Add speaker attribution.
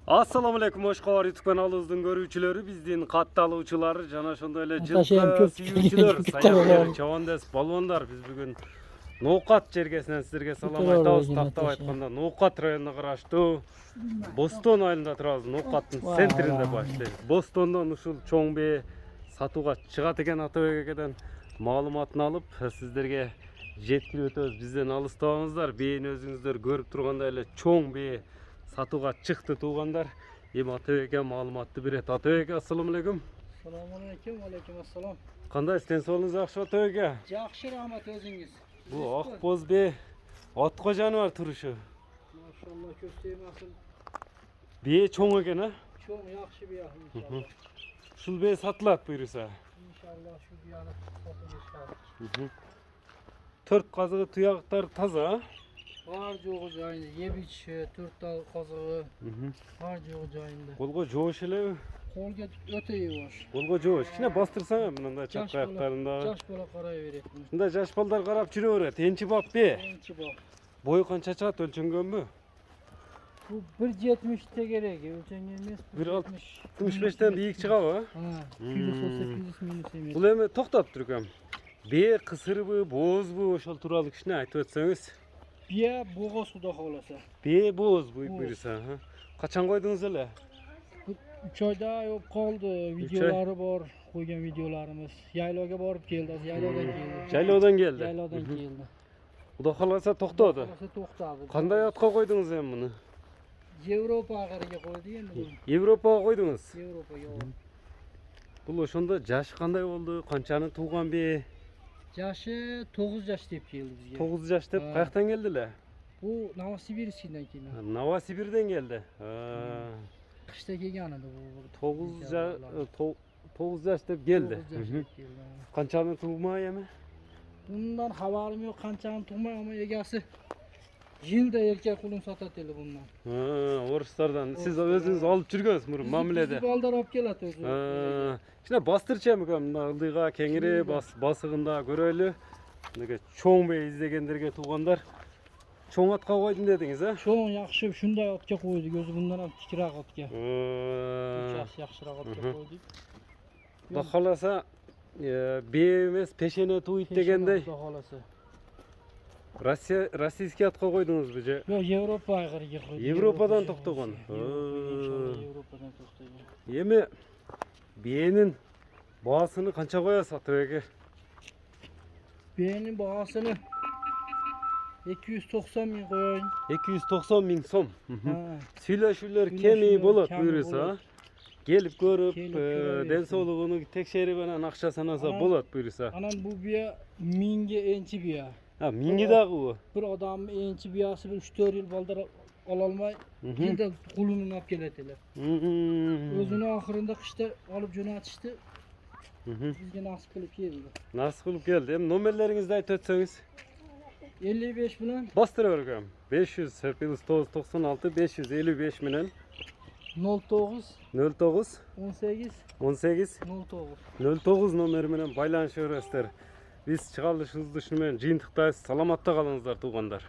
Speaker 1: Assalamu alaikum, Hoşqavar YouTube kanalımızın görүүчүлөрү, биздин катталуучулар жана ошондой эле жылкы сүйүүчүлөр, саякер, чабандес, балбондар. Биз бүгүн Ноокат жергесинен силерге салам айтабыз. Тактап айтканда, Ноокат районуна караштуу Бостон айылында турабыз. Ноокаттын центринде баштайбыз. Бостондон ушул чоң бээ сатууга чыгат экен Атабекеден маалыматын алып, сиздерге жеткирип өтөбүз. Бизден алыстабаңыздар. Бээни өзүңүздөр көрүп тургандай эле чоң бээ сатууга чыкты туугандар. Эми Атабекке маалыматты берет. Атабек, ассаламу алейкум.
Speaker 2: Assalamu alaikum, alaikum assalam.
Speaker 1: Кандай стенсолуңуз жакшы Атабекке?
Speaker 2: Жакшы, рахмат өзүңүз.
Speaker 1: Бу ак боз бээ атко жаныбар турушу.
Speaker 2: Машалла, көстөйм асыл.
Speaker 1: Бээ чоң экен, а?
Speaker 2: Чоң, жакшы бия иншалла.
Speaker 1: Ушул бээ сатылат буйруса.
Speaker 2: Иншалла şu biyani sotulur inşallah.
Speaker 1: 4 казыгы туягыктар таза.
Speaker 2: Var жоğu жайында, ебич, 4 дал казыгы. Var жоğu жайында.
Speaker 1: Колго жоош элеби?
Speaker 2: Kolga öte iyi var.
Speaker 1: Колго жоош. Кичине бастырсаң мындай чак аяктарында.
Speaker 2: Жаш бала карай берет.
Speaker 1: Мындай жаш балдар карап жүрө берет. Энчи бап бе?
Speaker 2: Энчи бап.
Speaker 1: Бою канча чыгат, өлчөнгөнбү?
Speaker 2: Bu 1.70'te gerek, ölçen gelmez.
Speaker 1: 1.65'ten büyük çıkabı.
Speaker 2: Ha, kilosu 800 mm.
Speaker 1: Бұл эми токтоп тургам. Бээ кысырбы, боозбу, ошол тууралуу кичине айтып өтсөңүз.
Speaker 2: Biya boğa suda kalasa.
Speaker 1: Бээ бооз буйруса. Качан койдуңуз эле?
Speaker 2: 3 ayda yok kaldı. Videoları var. Koygan videolarımız. Yaylaga barıp geldi. Yayladan geldi.
Speaker 1: Жайлоодон келди.
Speaker 2: Yayladan geldi.
Speaker 1: Куда каласа токтоду.
Speaker 2: Kalasa toxtadı.
Speaker 1: Кандай атка койдуңуз эми муну?
Speaker 2: Европа agariga koydu endi.
Speaker 1: Европага койдуңуз.
Speaker 2: Европa yok.
Speaker 1: Бул ошондо жашы кандай болду? Канчаны тууган бээ?
Speaker 2: Yaşı 9 yaş deyip geldi bizge.
Speaker 1: 9 жаш деп каяктан келди эле?
Speaker 2: Bu Novosibirsk'den geldi.
Speaker 1: Новосибирден келди.
Speaker 2: Kışta gelgen adı bu.
Speaker 1: 9 жаш деп келди.
Speaker 2: 9 yaş deyip geldi.
Speaker 1: Канчаны туугмай эми?
Speaker 2: Bundan haberim yok kançanın tutmay ama egası yılda erkek kulun satat eli bundan.
Speaker 1: Oruslardan. Siz özünüz alıp жүргөнсүz мурун мамиледе.
Speaker 2: Bizi balдар alıp gelat özü.
Speaker 1: Кичине бастырчы эми мына ылдыйга кеңири басыгында көрөлү. Мындай чоң бээ издегендерге туугандар. Чоң атка койдум дедиңиз, а?
Speaker 2: Çoğun yakışı şunday atke koydu gözü bundan alıp tikrak atke. Yakşırak atke koydu.
Speaker 1: Куда каласа бээ эмес пешене туйт дегендей. Российский атка койдуңузбу же?
Speaker 2: Yok Европа agariga koydu.
Speaker 1: Европадан токтогон.
Speaker 2: Европаdan toktogон.
Speaker 1: Эми бээнин баасыны канча коесуз Атабекке?
Speaker 2: Beğenin bağısını 290 bin koyun.
Speaker 1: 290 000 сом.
Speaker 2: Ha.
Speaker 1: Сүйлөшүүлөр кеми болот буйруса. Келип көрүп, ден соолугуну текшерип анан акча санаса болот буйруса.
Speaker 2: Anam bu biya minge ençi biya.
Speaker 1: Ha, mingi dagı bu.
Speaker 2: Bir adam ençi biyası bir 3-4 yıl baldır alalmay. Yılda kulunu alıp geletiler. Özünü ahırında kışta alıp jona atıştı. Bizge nasip kılıp geldi.
Speaker 1: Nasıl kılıp geldi? Hem nomerlerinizde ayıp ötseniz.
Speaker 2: 55 bilen
Speaker 1: Bastır örgüm. 500 Serpilus 96 555 minen
Speaker 2: 09
Speaker 1: 09
Speaker 2: 18
Speaker 1: 18
Speaker 2: 09.
Speaker 1: 09 номери менен байланышып өрөсүздөр. Биз чыгарылышыбызды ушуну менен жыйынтыктайбыз. Саламатта калыңыздар туугандар.